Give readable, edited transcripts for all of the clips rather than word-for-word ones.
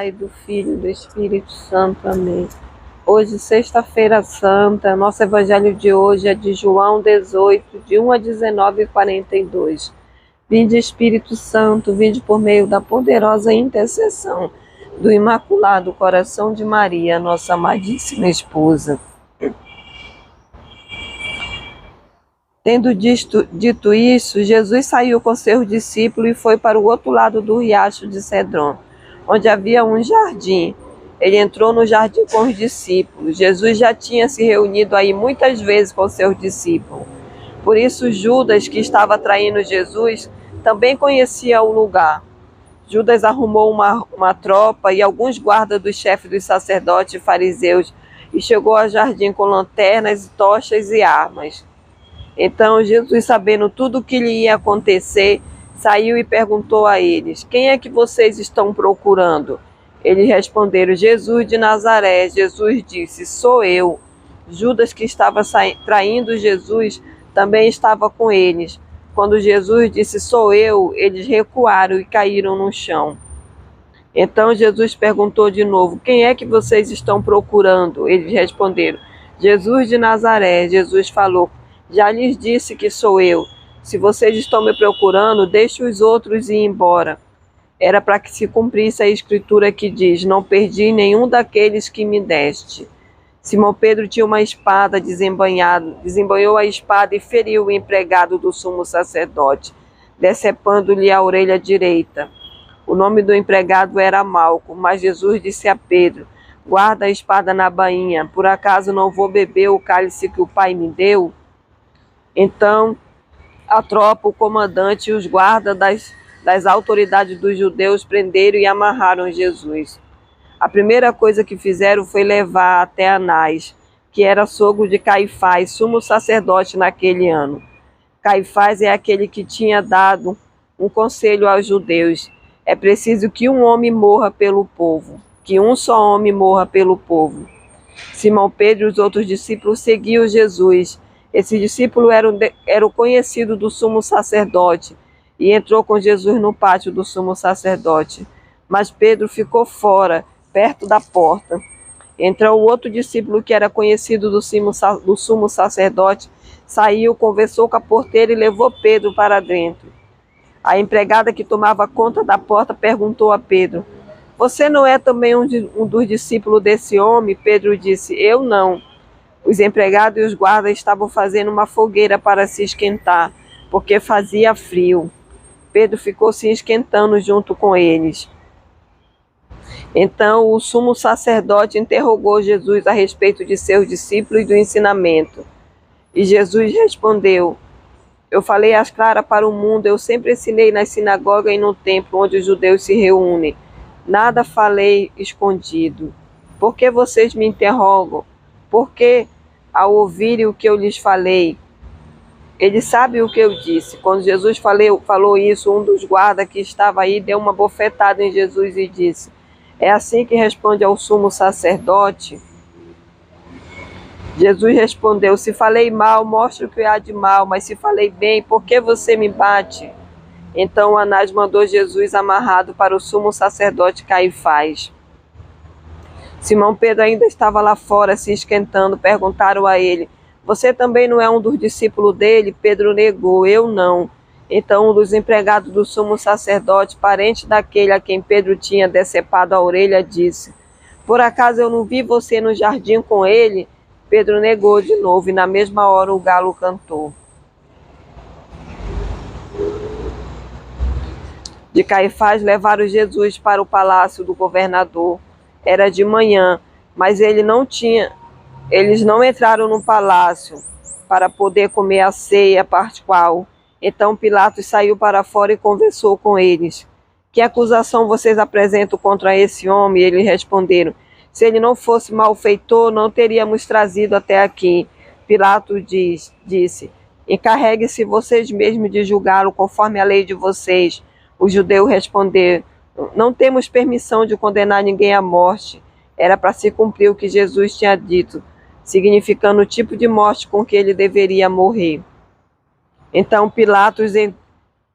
Pai, do Filho e do Espírito Santo. Amém. Hoje, sexta-feira santa, nosso evangelho de hoje é de João 18, de 1 a 19 e 42. Vinde, Espírito Santo, vinde por meio da poderosa intercessão do Imaculado Coração de Maria, nossa amadíssima esposa. Tendo dito isso, Jesus saiu com seus discípulos e foi para o outro lado do riacho de Cedron, onde havia um jardim. Ele entrou no jardim com os discípulos. Jesus já tinha se reunido aí muitas vezes com seus discípulos. Por isso, Judas, que estava traindo Jesus, também conhecia o lugar. Judas arrumou uma tropa e alguns guardas dos chefes dos sacerdotes e fariseus e chegou ao jardim com lanternas, tochas e armas. Então Jesus, sabendo tudo o que lhe ia acontecer, saiu e perguntou a eles: quem é que vocês estão procurando? Eles responderam: Jesus de Nazaré. Jesus disse: sou eu. Judas, que estava traindo Jesus, também estava com eles. Quando Jesus disse: sou eu, eles recuaram e caíram no chão. Então Jesus perguntou de novo: quem é que vocês estão procurando? Eles responderam: Jesus de Nazaré. Jesus falou: já lhes disse que sou eu. Se vocês estão me procurando, deixe os outros ir embora. Era para que se cumprisse a escritura que diz: não perdi nenhum daqueles que me deste. Simão Pedro tinha uma espada desembainhada, desembanhou a espada e feriu o empregado do sumo sacerdote, decepando-lhe a orelha direita. O nome do empregado era Malco, mas Jesus disse a Pedro: guarda a espada na bainha, por acaso não vou beber o cálice que o Pai me deu? Então, a tropa, o comandante e os guardas das autoridades dos judeus prenderam e amarraram Jesus. A primeira coisa que fizeram foi levar até Anás, que era sogro de Caifás, sumo sacerdote naquele ano. Caifás é aquele que tinha dado um conselho aos judeus: é preciso que um homem morra pelo povo, que um só homem morra pelo povo. Simão Pedro e os outros discípulos seguiam Jesus. Esse discípulo era o conhecido do sumo sacerdote e entrou com Jesus no pátio do sumo sacerdote. Mas Pedro ficou fora, perto da porta. Entrou o outro discípulo que era conhecido do sumo sacerdote, saiu, conversou com a porteira e levou Pedro para dentro. A empregada que tomava conta da porta perguntou a Pedro: você não é também um dos discípulos desse homem? Pedro disse: eu não. Os empregados e os guardas estavam fazendo uma fogueira para se esquentar, porque fazia frio. Pedro ficou se esquentando junto com eles. Então o sumo sacerdote interrogou Jesus a respeito de seus discípulos e do ensinamento. E Jesus respondeu: eu falei às claras para o mundo, eu sempre ensinei nas sinagogas e no templo onde os judeus se reúnem. Nada falei escondido. Por que vocês me interrogam? Por que, ao ouvirem o que eu lhes falei, eles sabem o que eu disse? Quando Jesus falou isso, um dos guardas que estava aí deu uma bofetada em Jesus e disse: é assim que responde ao sumo sacerdote? Jesus respondeu: se falei mal, mostre o que há de mal, mas se falei bem, por que você me bate? Então Anás mandou Jesus amarrado para o sumo sacerdote Caifás. Simão Pedro ainda estava lá fora se esquentando. Perguntaram a ele: você também não é um dos discípulos dele? Pedro negou: eu não. Então um dos empregados do sumo sacerdote, parente daquele a quem Pedro tinha decepado a orelha, disse: por acaso eu não vi você no jardim com ele? Pedro negou de novo e na mesma hora o galo cantou. De Caifás levaram Jesus para o palácio do governador. Era de manhã, mas eles não entraram no palácio para poder comer a ceia pascual. Então Pilatos saiu para fora e conversou com eles. Que acusação vocês apresentam contra esse homem? Eles responderam: se ele não fosse malfeitor, não teríamos trazido até aqui. Pilatos disse: encarregue-se vocês mesmos de julgá-lo conforme a lei de vocês. Os judeus responderam: não temos permissão de condenar ninguém à morte. Era para se cumprir o que Jesus tinha dito, significando o tipo de morte com que ele deveria morrer. Então Pilatos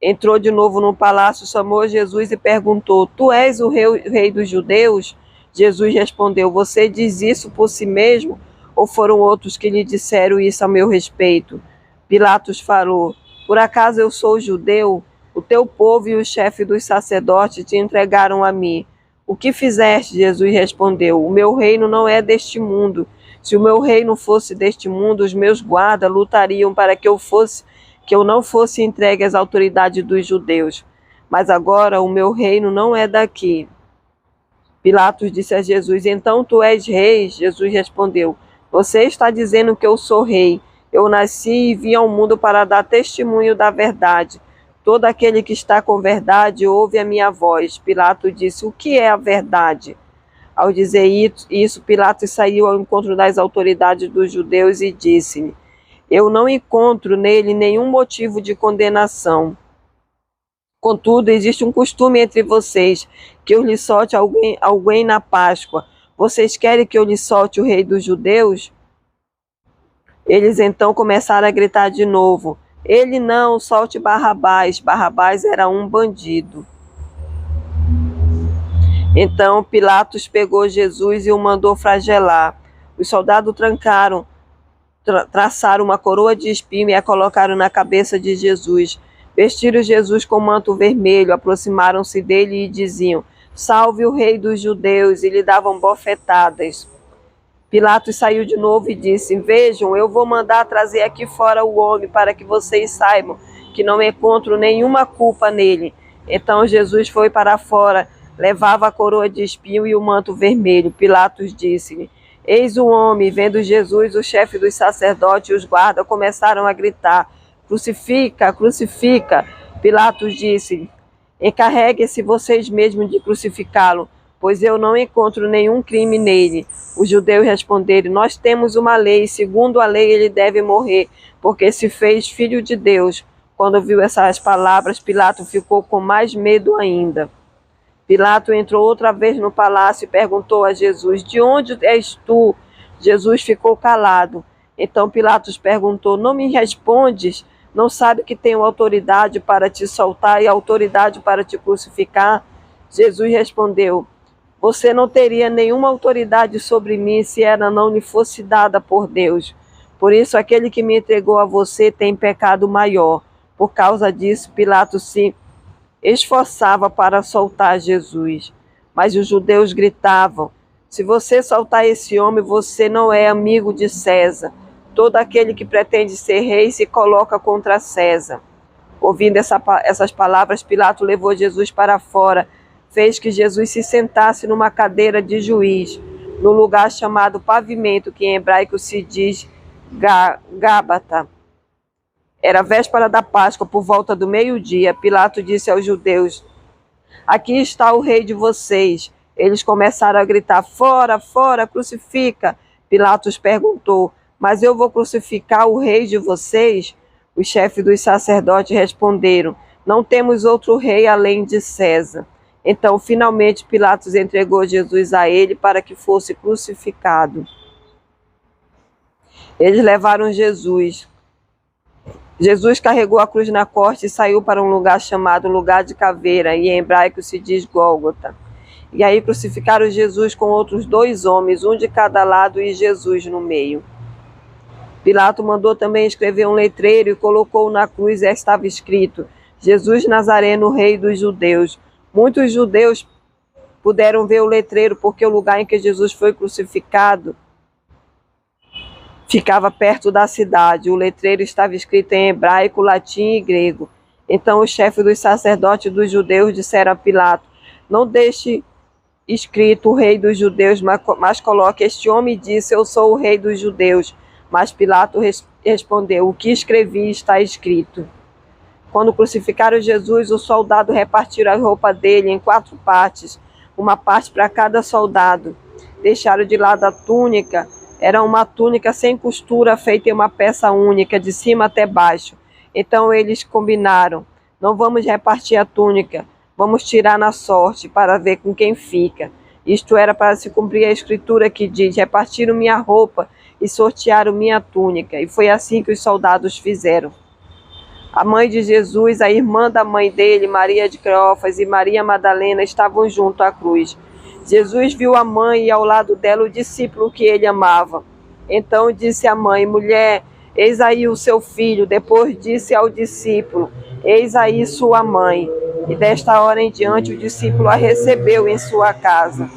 Entrou de novo no palácio, chamou Jesus e perguntou: Tu és o rei dos judeus? Jesus respondeu: Você diz isso por si mesmo? Ou foram outros que lhe disseram isso a meu respeito? Pilatos falou: Por acaso eu sou judeu? O teu povo e o chefe dos sacerdotes te entregaram a mim. O que fizeste? Jesus respondeu: O meu reino não é deste mundo. Se o meu reino fosse deste mundo, os meus guardas lutariam para que eu não fosse entregue às autoridades dos judeus. Mas agora o meu reino não é daqui. Pilatos disse a Jesus: Então tu és rei? Jesus respondeu: Você está dizendo que eu sou rei. Eu nasci e vim ao mundo para dar testemunho da verdade. Todo aquele que está com verdade ouve a minha voz. Pilatos disse: O que é a verdade? Ao dizer isso, Pilatos saiu ao encontro das autoridades dos judeus e disse: Eu não encontro nele nenhum motivo de condenação. Contudo, existe um costume entre vocês, que eu lhe solte alguém na Páscoa. Vocês querem que eu lhe solte o rei dos judeus? Eles então começaram a gritar de novo: Ele não, solte Barrabás. Barrabás era um bandido. Então Pilatos pegou Jesus e o mandou flagelar. Os soldados traçaram uma coroa de espinho e a colocaram na cabeça de Jesus. Vestiram Jesus com manto vermelho, aproximaram-se dele e diziam: Salve o rei dos judeus, e lhe davam bofetadas. Pilatos saiu de novo e disse: Vejam, eu vou mandar trazer aqui fora o homem, para que vocês saibam que não encontro nenhuma culpa nele. Então Jesus foi para fora, levava a coroa de espinho e o manto vermelho. Pilatos disse-lhe: Eis o homem. Vendo Jesus, o chefe dos sacerdotes e os guardas começaram a gritar: Crucifica, crucifica. Pilatos disse: Encarreguem-se vocês mesmos de crucificá-lo, pois eu não encontro nenhum crime nele. Os judeus responderam: Nós temos uma lei, e segundo a lei ele deve morrer, porque se fez filho de Deus. Quando viu essas palavras, Pilatos ficou com mais medo ainda. Pilatos entrou outra vez no palácio e perguntou a Jesus: De onde és tu? Jesus ficou calado. Então Pilatos perguntou: Não me respondes? Não sabe que tenho autoridade para te soltar e autoridade para te crucificar? Jesus respondeu: Você não teria nenhuma autoridade sobre mim se ela não lhe fosse dada por Deus. Por isso aquele que me entregou a você tem pecado maior. Por causa disso, Pilatos se esforçava para soltar Jesus. Mas os judeus gritavam: Se você soltar esse homem, você não é amigo de César. Todo aquele que pretende ser rei se coloca contra César. Ouvindo essas palavras, Pilatos levou Jesus para fora, fez que Jesus se sentasse numa cadeira de juiz, no lugar chamado Pavimento, que em hebraico se diz Gábata. Era véspera da Páscoa, por volta do meio-dia. Pilatos disse aos judeus: Aqui está o rei de vocês. Eles começaram a gritar: Fora, fora, crucifica. Pilatos perguntou: Mas eu vou crucificar o rei de vocês? Os chefes dos sacerdotes responderam: Não temos outro rei além de César. Então, finalmente, Pilatos entregou Jesus a ele para que fosse crucificado. Eles levaram Jesus. Jesus carregou a cruz na costa e saiu para um lugar chamado Lugar de Caveira, e em hebraico se diz Gólgota. E aí crucificaram Jesus com outros 2 homens, um de cada lado e Jesus no meio. Pilatos mandou também escrever um letreiro e colocou na cruz e estava escrito: Jesus Nazareno, rei dos judeus. Muitos judeus puderam ver o letreiro porque o lugar em que Jesus foi crucificado ficava perto da cidade. O letreiro estava escrito em hebraico, latim e grego. Então os chefes dos sacerdotes dos judeus disseram a Pilatos: Não deixe escrito o rei dos judeus, mas coloque: Este homem disse: Eu sou o rei dos judeus. Mas Pilatos respondeu: O que escrevi está escrito. Quando crucificaram Jesus, os soldados repartiram a roupa dele em 4 partes, uma parte para cada soldado. Deixaram de lado a túnica. Era uma túnica sem costura, feita em uma peça única, de cima até baixo. Então eles combinaram: Não vamos repartir a túnica, vamos tirar na sorte, para ver com quem fica. Isto era para se cumprir a escritura que diz: Repartiram minha roupa e sortearam minha túnica. E foi assim que os soldados fizeram. A mãe de Jesus, a irmã da mãe dele, Maria de Cleófas e Maria Madalena, estavam junto à cruz. Jesus viu a mãe e ao lado dela o discípulo que ele amava. Então disse à mãe: mulher, eis aí o seu filho. Depois disse ao discípulo: eis aí sua mãe. E desta hora em diante o discípulo a recebeu em sua casa.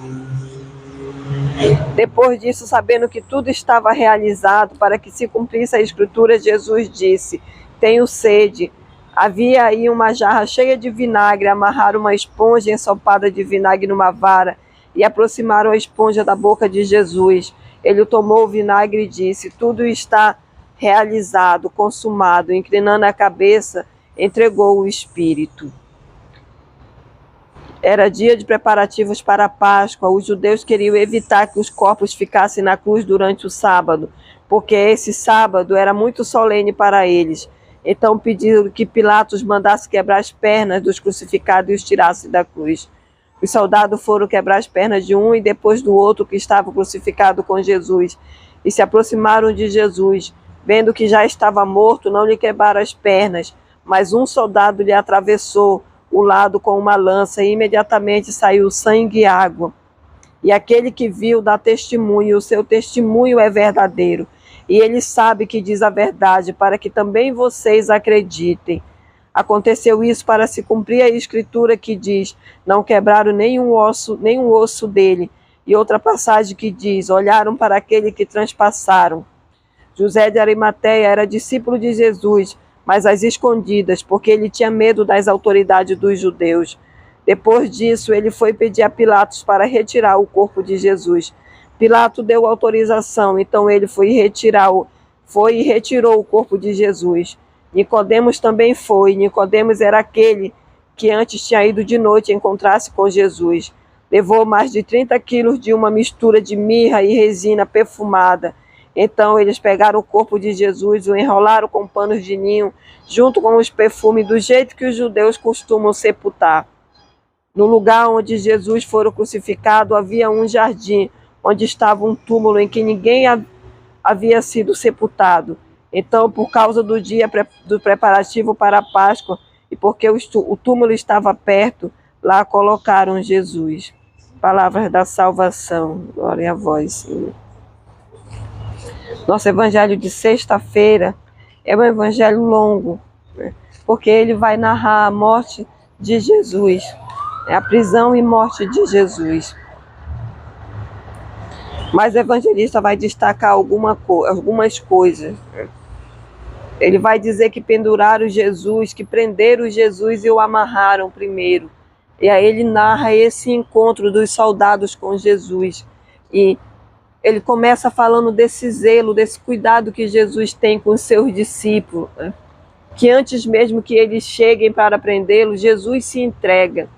Depois disso, sabendo que tudo estava realizado para que se cumprisse a escritura, Jesus disse: tenho sede. Havia aí uma jarra cheia de vinagre, amarraram uma esponja ensopada de vinagre numa vara e aproximaram a esponja da boca de Jesus. Ele tomou o vinagre e disse: tudo está realizado, consumado. Inclinando a cabeça, entregou o Espírito. Era dia de preparativos para a Páscoa. Os judeus queriam evitar que os corpos ficassem na cruz durante o sábado, porque esse sábado era muito solene para eles. Então pediram que Pilatos mandasse quebrar as pernas dos crucificados e os tirasse da cruz. Os soldados foram quebrar as pernas de um e depois do outro que estava crucificado com Jesus, e se aproximaram de Jesus. Vendo que já estava morto, não lhe quebraram as pernas, mas um soldado lhe atravessou o lado com uma lança, e imediatamente saiu sangue e água. E aquele que viu dá testemunho, o seu testemunho é verdadeiro, e ele sabe que diz a verdade, para que também vocês acreditem. Aconteceu isso para se cumprir a escritura que diz: não quebraram nenhum osso dele. E outra passagem que diz: olharam para aquele que transpassaram. José de Arimateia era discípulo de Jesus, mas às escondidas, porque ele tinha medo das autoridades dos judeus. Depois disso, ele foi pedir a Pilatos para retirar o corpo de Jesus. Pilatos deu autorização, então ele foi e retirou o corpo de Jesus. Nicodemos também foi. Nicodemos era aquele que antes tinha ido de noite encontrar-se com Jesus. Levou mais de 30 quilos de uma mistura de mirra e resina perfumada. Então eles pegaram o corpo de Jesus, o enrolaram com panos de linho, junto com os perfumes, do jeito que os judeus costumam sepultar. No lugar onde Jesus foi crucificado havia um jardim, onde estava um túmulo em que ninguém havia sido sepultado. Então, por causa do dia do preparativo para a Páscoa, e porque o túmulo estava perto, lá colocaram Jesus. Palavras da salvação. Glória a vós, Senhor. Nosso evangelho de sexta-feira é um evangelho longo, né? Porque ele vai narrar a morte de Jesus, a prisão e morte de Jesus. Mas o evangelista vai destacar algumas coisas. Ele vai dizer que penduraram Jesus, que prenderam Jesus e o amarraram primeiro. E aí ele narra esse encontro dos soldados com Jesus. E ele começa falando desse zelo, desse cuidado que Jesus tem com os seus discípulos, né? Que antes mesmo que eles cheguem para prendê-lo, Jesus se entrega.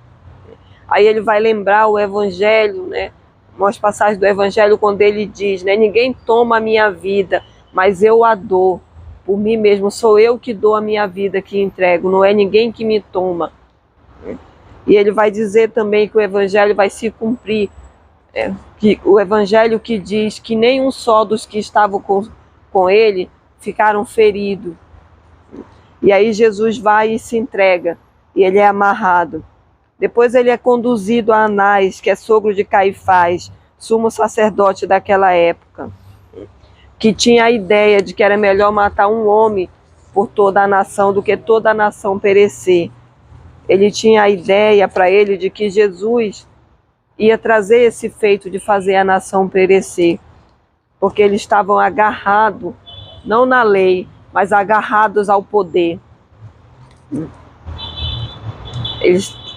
Aí ele vai lembrar o evangelho, né? Umas passagens do evangelho quando ele diz, né? Ninguém toma a minha vida, mas eu a dou. Por mim mesmo, sou eu que dou a minha vida, que entrego, não é ninguém que me toma. E ele vai dizer também que o evangelho vai se cumprir, que o evangelho que diz que nenhum só dos que estavam com ele ficaram feridos. E aí Jesus vai e se entrega, e ele é amarrado. Depois ele é conduzido a Anás, que é sogro de Caifás, sumo sacerdote daquela época, que tinha a ideia de que era melhor matar um homem por toda a nação do que toda a nação perecer. Ele tinha a ideia para ele de que Jesus ia trazer esse feito de fazer a nação perecer, porque eles estavam agarrados, não na lei, mas agarrados ao poder.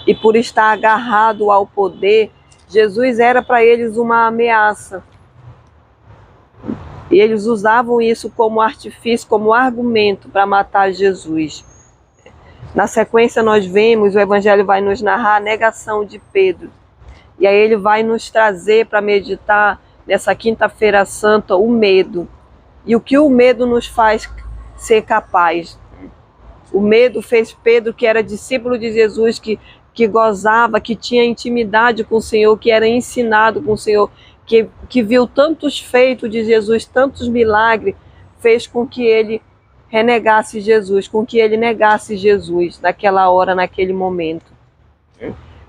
E por estar agarrado ao poder, Jesus era para eles uma ameaça. E eles usavam isso como artifício, como argumento para matar Jesus. Na sequência nós vemos, o Evangelho vai nos narrar a negação de Pedro. E aí ele vai nos trazer para meditar nessa quinta-feira santa o medo. E o que o medo nos faz ser capaz. O medo fez Pedro, que era discípulo de Jesus, que gozava, que tinha intimidade com o Senhor, que era ensinado com o Senhor, que viu tantos feitos de Jesus, tantos milagres, fez com que ele renegasse Jesus, com que ele negasse Jesus naquela hora, naquele momento.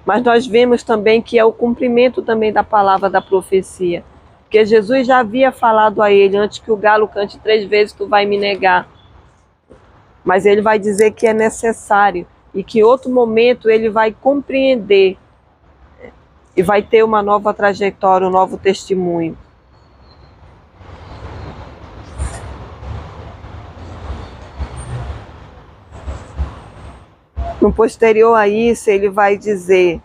Mas nós vemos também que é o cumprimento também da palavra da profecia, porque Jesus já havia falado a ele: antes que o galo cante 3 vezes, tu vai me negar. Mas ele vai dizer que é necessário e que em outro momento ele vai compreender e vai ter uma nova trajetória, um novo testemunho. No posterior a isso, ele vai dizer: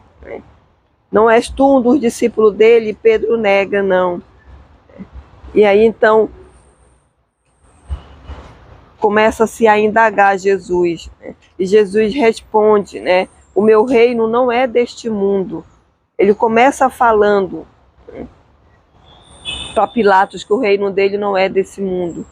não és tu um dos discípulos dele? Pedro nega, não. E aí então começa-se a indagar Jesus, né? E Jesus responde, né? O meu reino não é deste mundo. Ele começa falando, né, para Pilatos que o reino dele não é desse mundo.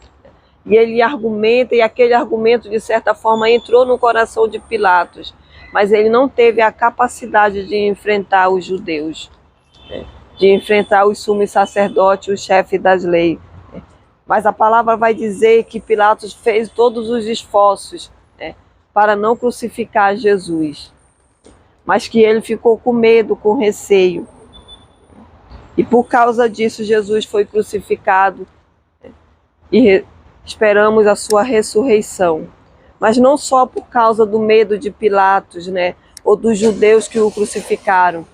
E ele argumenta, e aquele argumento de certa forma entrou no coração de Pilatos, mas ele não teve a capacidade de enfrentar os judeus, né? De enfrentar os sumos sacerdotes, os chefes das leis. Mas a palavra vai dizer que Pilatos fez todos os esforços, né, para não crucificar Jesus, mas que ele ficou com medo, com receio. E por causa disso Jesus foi crucificado, né, e esperamos a sua ressurreição. Mas não só por causa do medo de Pilatos, né, ou dos judeus que o crucificaram,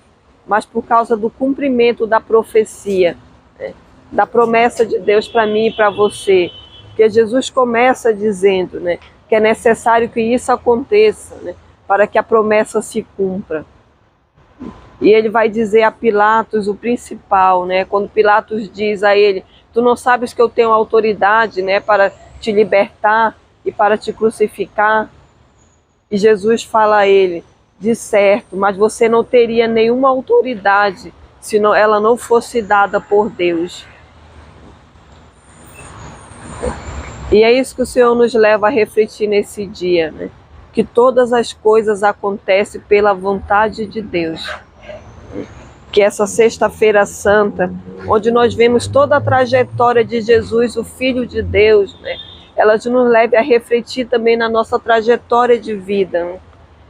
mas por causa do cumprimento da profecia, né, da promessa de Deus para mim e para você, que Jesus começa dizendo, né, que é necessário que isso aconteça, né, para que a promessa se cumpra. E ele vai dizer a Pilatos o principal, né, quando Pilatos diz a ele: tu não sabes que eu tenho autoridade, né, para te libertar e para te crucificar? E Jesus fala a ele: de certo, mas você não teria nenhuma autoridade se ela não fosse dada por Deus. E é isso que o Senhor nos leva a refletir nesse dia, né? Que todas as coisas acontecem pela vontade de Deus. Que essa sexta-feira santa, onde nós vemos toda a trajetória de Jesus, o Filho de Deus, né, ela nos leve a refletir também na nossa trajetória de vida, né?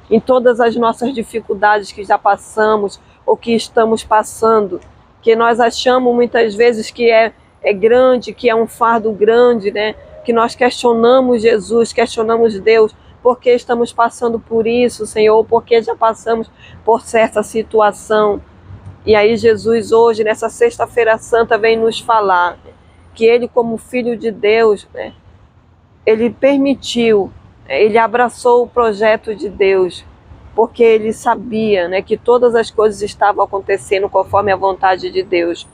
Em todas as nossas dificuldades que já passamos ou que estamos passando, que nós achamos muitas vezes que é grande, que é um fardo grande, né? Que nós questionamos Jesus, questionamos Deus, porque estamos passando por isso, Senhor, porque já passamos por certa situação. E aí Jesus hoje, nessa sexta-feira santa, vem nos falar que ele, como Filho de Deus, né, ele permitiu, ele abraçou o projeto de Deus, porque ele sabia, né, que todas as coisas estavam acontecendo conforme a vontade de Deus.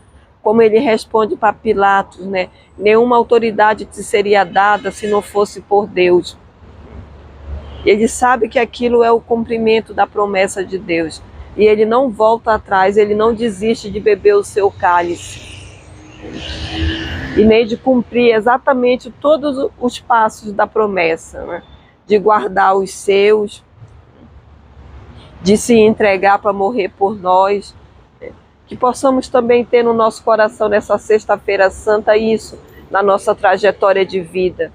Como ele responde para Pilatos, né, nenhuma autoridade te seria dada se não fosse por Deus. Ele sabe que aquilo é o cumprimento da promessa de Deus. E ele não volta atrás, ele não desiste de beber o seu cálice. E nem de cumprir exatamente todos os passos da promessa, né? De guardar os seus, de se entregar para morrer por nós. Que possamos também ter no nosso coração nessa sexta-feira santa isso, na nossa trajetória de vida.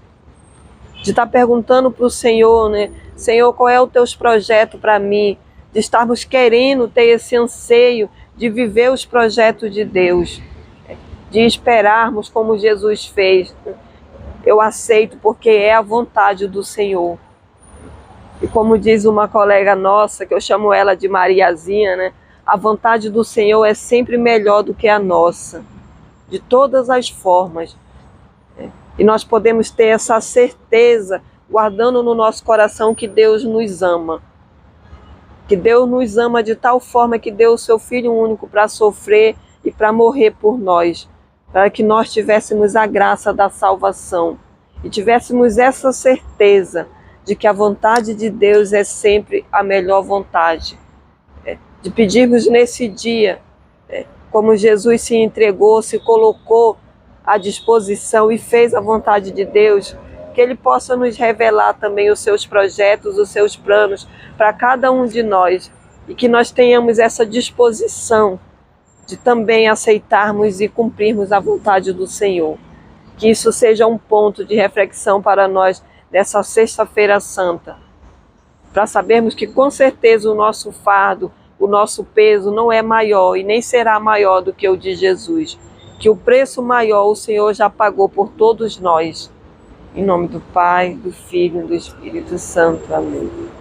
De estar perguntando para o Senhor, né? Senhor, qual é o teu projeto para mim? De estarmos querendo ter esse anseio de viver os projetos de Deus. De esperarmos como Jesus fez. Eu aceito porque é a vontade do Senhor. E como diz uma colega nossa, que eu chamo ela de Mariazinha, né? A vontade do Senhor é sempre melhor do que a nossa, de todas as formas. E nós podemos ter essa certeza, guardando no nosso coração que Deus nos ama. Que Deus nos ama de tal forma que deu o seu Filho único para sofrer e para morrer por nós, para que nós tivéssemos a graça da salvação e tivéssemos essa certeza de que a vontade de Deus é sempre a melhor vontade. De pedirmos nesse dia, como Jesus se entregou, se colocou à disposição e fez a vontade de Deus, que Ele possa nos revelar também os seus projetos, os seus planos para cada um de nós, e que nós tenhamos essa disposição de também aceitarmos e cumprirmos a vontade do Senhor. Que isso seja um ponto de reflexão para nós dessa Sexta-feira Santa, para sabermos que com certeza o nosso fardo, o nosso peso não é maior e nem será maior do que o de Jesus, que o preço maior o Senhor já pagou por todos nós. Em nome do Pai, do Filho e do Espírito Santo. Amém.